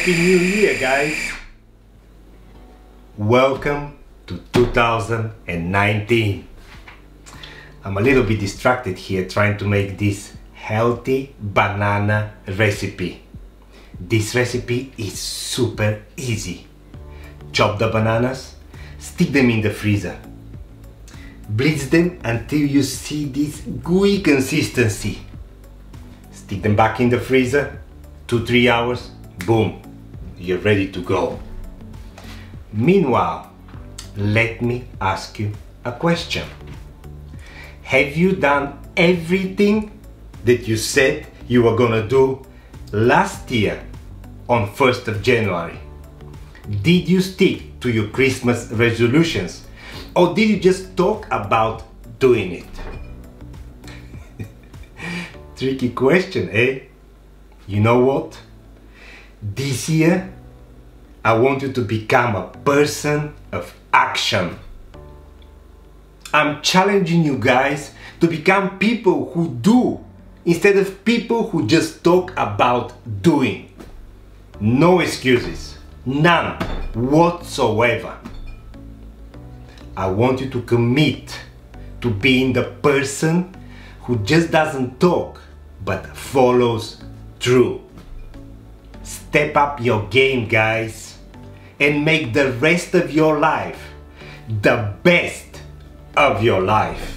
Happy New Year, guys! Welcome to 2019. I'm a little bit distracted here trying to make this healthy banana recipe. This recipe is super easy. Chop the bananas, stick them in the freezer. Blitz them until you see this gooey consistency. Stick them back in the freezer, 2-3 hours, boom, you're ready to go. Meanwhile, let me ask you a question. Have you done everything that you said you were gonna do last year on 1st of January? Did you stick to your Christmas resolutions? Or did you just talk about doing it? Tricky question, eh? You know what? This year, I want you to become a person of action. I'm challenging you guys to become people who do instead of people who just talk about doing. No excuses, none whatsoever. I want you to commit to being the person who just doesn't talk but follows through. Step up your game, guys, and make the rest of your life the best of your life.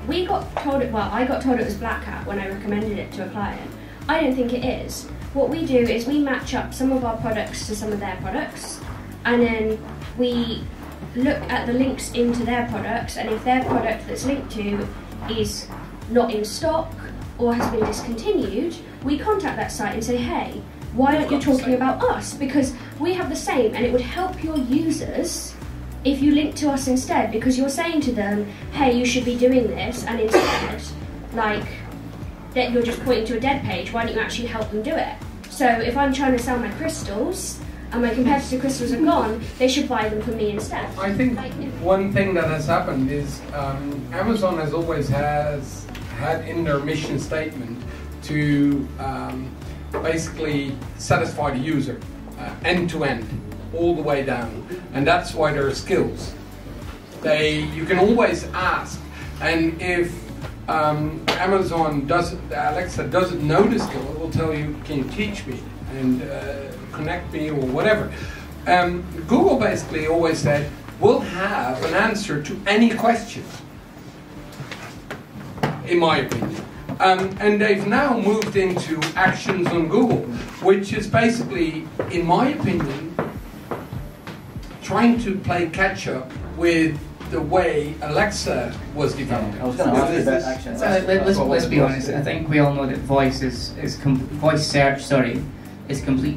We got told I got told it was black hat when I recommended it to a client. I don't think it is. What we do is we match up some of our products to some of their products, and then we look at the links into their products, and if their product that's linked to is not in stock or has been discontinued, we contact that site and say, hey, why aren't you talking about us? Because we have the same, and it would help your users if you link to us instead, because you're saying to them, hey, you should be doing this, and instead, like, that you're just pointing to a dead page, why don't you actually help them do it? So if I'm trying to sell my crystals, and my competitor crystals are gone, they should buy them from me instead. I think one thing that has happened is Amazon has always had in their mission statement to basically satisfy the user, end to end, all the way down, and that's why there are skills. You can always ask, and if Amazon Alexa doesn't know the skill, it will tell you, can you teach me and connect me or whatever. Google basically always said, we'll have an answer to any question, in my opinion. And they've now moved into actions on Google, which is basically, in my opinion, trying to play catch up with the way Alexa was developed. I was going to ask you about actions. Let's be honest. I think we all know that voice search is complete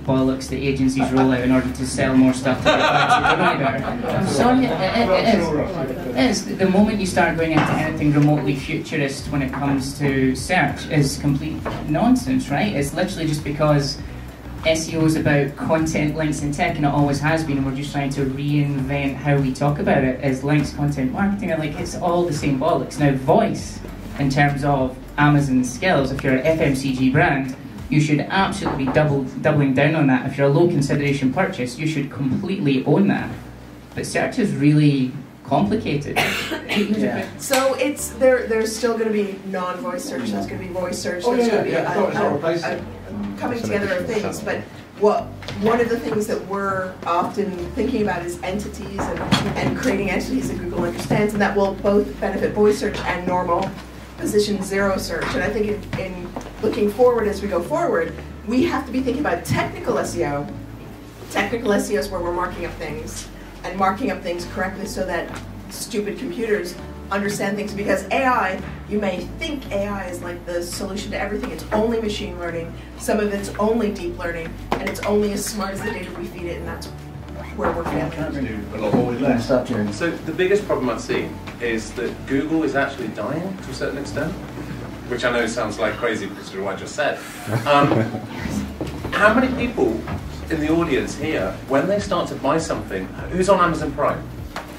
bollocks that agencies roll out in order to sell more stuff to get back to the money better. I'm sorry, it is. The moment you start going into anything remotely futurist when it comes to search is complete nonsense, right? It's literally just because SEO is about content, links and tech, and it always has been, and we're just trying to reinvent how we talk about it as links, content, marketing, and like it's all the same bollocks. Now voice, in terms of Amazon's skills, if you're an FMCG brand, you should absolutely be doubling down on that. If you're a low consideration purchase, you should completely own that. But search is really complicated. Yeah. So there's still going to be non-voice search, there's going to be voice search, there's going to be a coming together of things, but one of the things that we're often thinking about is entities and creating entities that Google understands, and that will both benefit voice search and normal position zero search. And I think in looking forward, as we go forward, we have to be thinking about technical SEO. Technical SEO is where we're marking up things, and marking up things correctly so that stupid computers understand things, because AI, you may think AI is like the solution to everything. It's only machine learning, some of it's only deep learning, and it's only as smart as the data we feed it, and that's where we're failing. So the biggest problem I've seen is that Google is actually dying to a certain extent. which I know sounds like crazy because of what I just said. How many people in the audience here, when they start to buy something, who's on Amazon Prime?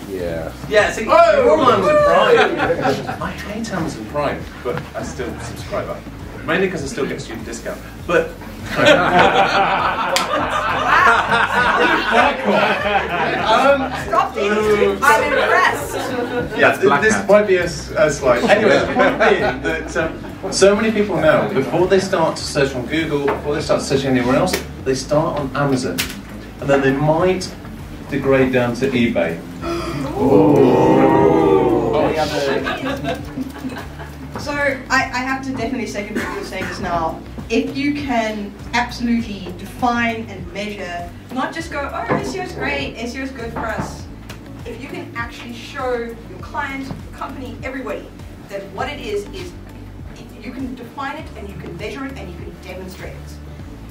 Yeah. Yeah, see, you're on Amazon Prime. I hate Amazon Prime, but I still subscribe. Mainly because I still get student discount. But Stop these. I'm impressed. yeah, this might be a slight. Anyway, the point being that so many people now, before they start to search on Google, before they start searching anywhere else, they start on Amazon, and then they might degrade down to eBay. So I have to definitely second what you're saying just now. If you can absolutely define and measure, not just go, oh, SEO is great, SEO is good for us. If you can actually show your client, your company, everybody that what it is you can define it and you can measure it and you can demonstrate it.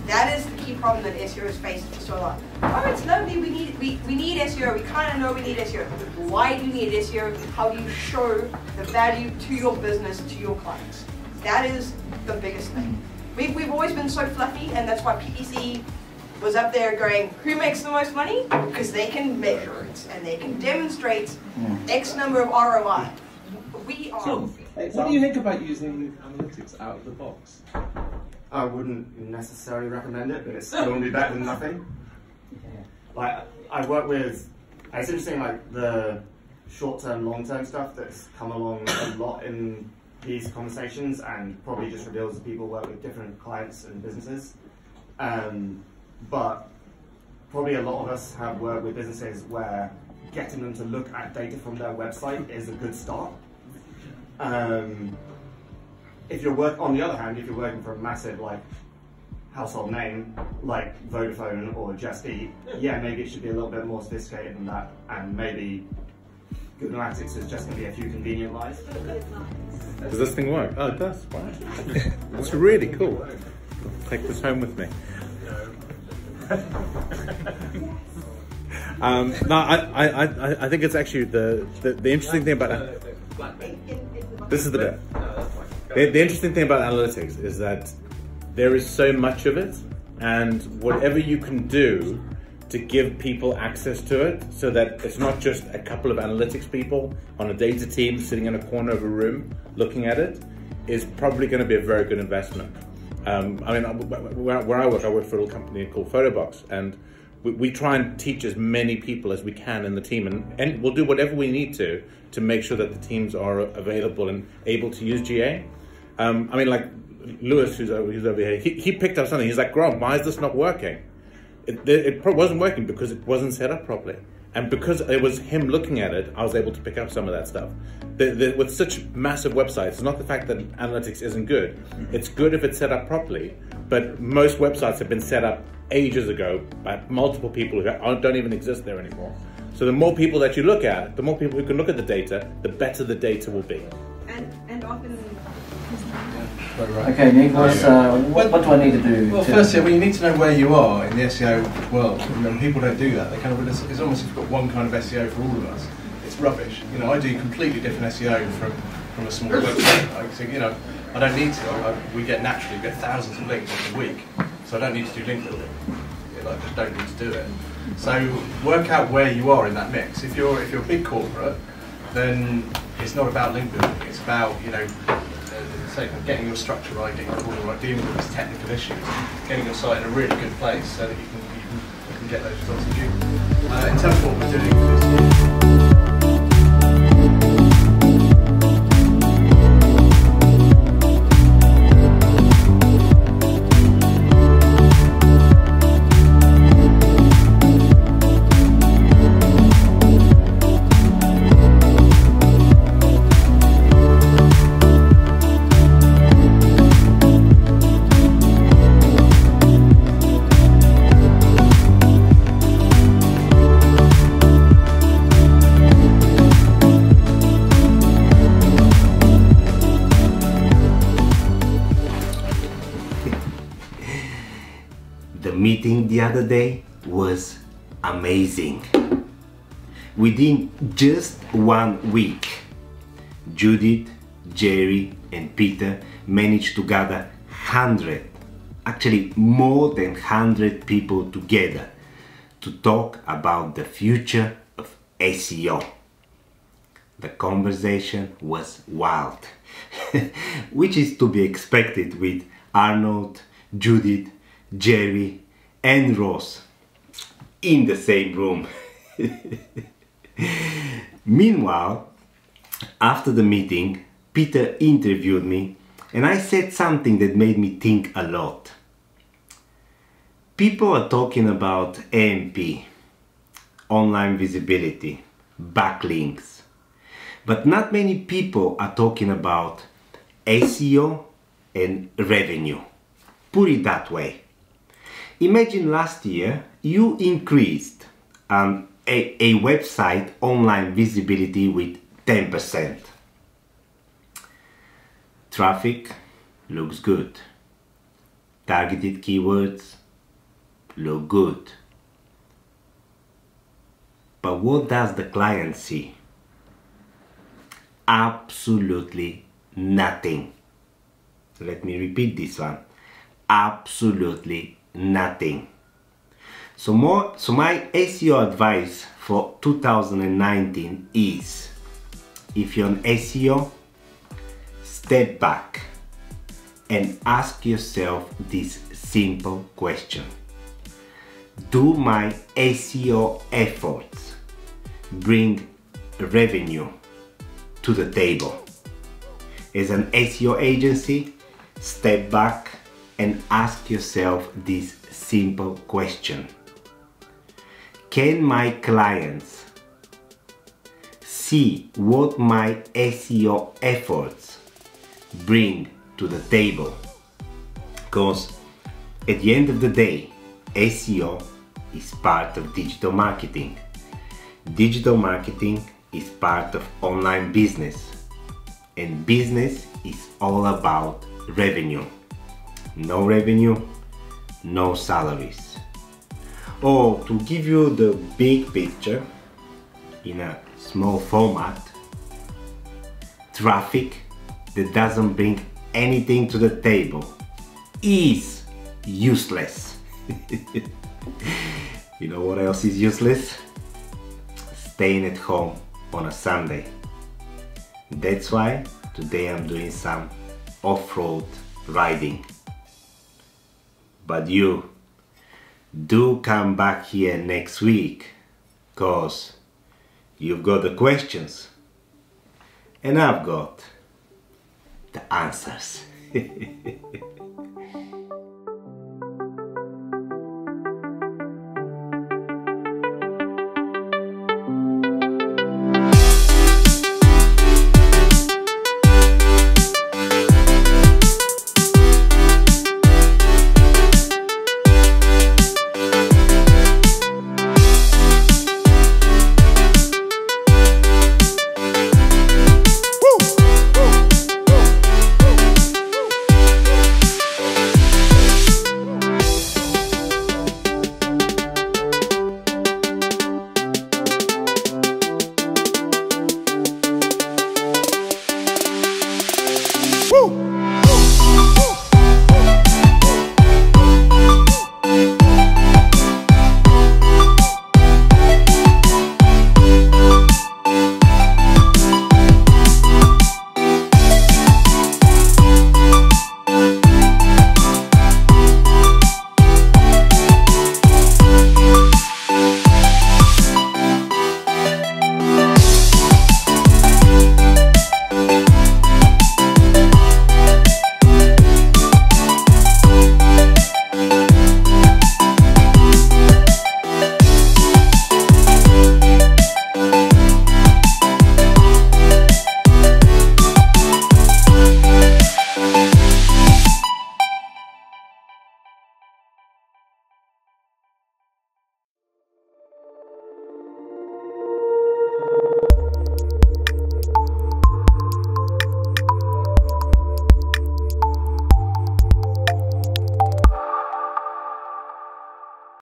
That is the key problem that SEO has faced for so long. Oh, it's lovely, we need SEO, we kind of know we need SEO. Why do you need SEO? How do you show the value to your business, to your clients? That is the biggest thing. We've always been so fluffy, and that's why PPC was up there going, who makes the most money? Because they can measure it, and they can demonstrate X number of ROI. We are... So, what do you think about using analytics out of the box? I wouldn't necessarily recommend it, but it's still going to be better than nothing. Like, I work with, it's interesting, like, the short-term, long-term stuff that's come along a lot in these conversations, and probably just reveals that people work with different clients and businesses. But probably a lot of us have worked with businesses where getting them to look at data from their website is a good start. If you're on the other hand, if you're working for a massive like household name like Vodafone or Just Eat, yeah, maybe it should be a little bit more sophisticated than that, and maybe Google Analytics is just going to be a few convenient lies. Does this thing work? Oh, it does. Wow. It's really cool. I'll take this home with me. No, I think it's actually the interesting thing about it. This is the bit. The interesting thing about analytics is that there is so much of it, and whatever you can do to give people access to it so that it's not just a couple of analytics people on a data team sitting in a corner of a room looking at it is probably going to be a very good investment. I mean, where I work for a little company called Photobox, and we try and teach as many people as we can in the team, and we'll do whatever we need to make sure that the teams are available and able to use GA. I mean, like Lewis, who's over here, he picked up something. He's like, Grant, why is this not working? It wasn't working because it wasn't set up properly. And because it was him looking at it, I was able to pick up some of that stuff. With such massive websites, it's not the fact that analytics isn't good. It's good if it's set up properly, but most websites have been set up ages ago by multiple people who don't even exist there anymore. So the more people that you look at, the more people who can look at the data, the better the data will be. And often... Okay, Nicholas, what do I need to do? Well, firstly, you need to know where you are in the SEO world. And people don't do that. They kind of, it's almost like you've got one kind of SEO for all of us. It's rubbish. You know, I do completely different SEO from a small website. So, you know, I don't need to. We get thousands of links every week, so I don't need to do link building. I just don't need to do it. So work out where you are in that mix. If you're a big corporate, then it's not about link building. It's about, you know, getting your structure right, getting your corner right, dealing with these technical issues, getting your site in a really good place so that you can get those results achieved. In terms of what we're doing. The meeting the other day was amazing. Within just 1 week, Judith, Jerry and Peter managed to gather 100, actually more than 100 people together to talk about the future of SEO. The conversation was wild, which is to be expected with Arnold, Judith, Jerry and Ross in the same room. Meanwhile, after the meeting, Peter interviewed me and I said something that made me think a lot. People are talking about AMP, online visibility, backlinks, but not many people are talking about SEO and revenue. Put it that way. Imagine last year you increased a website online visibility with 10%. Traffic looks good. Targeted keywords look good. But what does the client see? Absolutely nothing. Let me repeat this one. Absolutely nothing. So my SEO advice for 2019 is, if you're on SEO, step back and ask yourself this simple question. Do my SEO efforts bring revenue to the table? As an SEO agency, step back and ask yourself this simple question. Can my clients see what my SEO efforts bring to the table? Because at the end of the day, SEO is part of digital marketing. Digital marketing is part of online business. And business is all about revenue. No revenue, no salaries. Or to give you the big picture in a small format, traffic that doesn't bring anything to the table is useless. You know what else is useless? Staying at home on a Sunday. That's why today I'm doing some off-road riding. But you do come back here next week, cause you've got the questions and I've got the answers.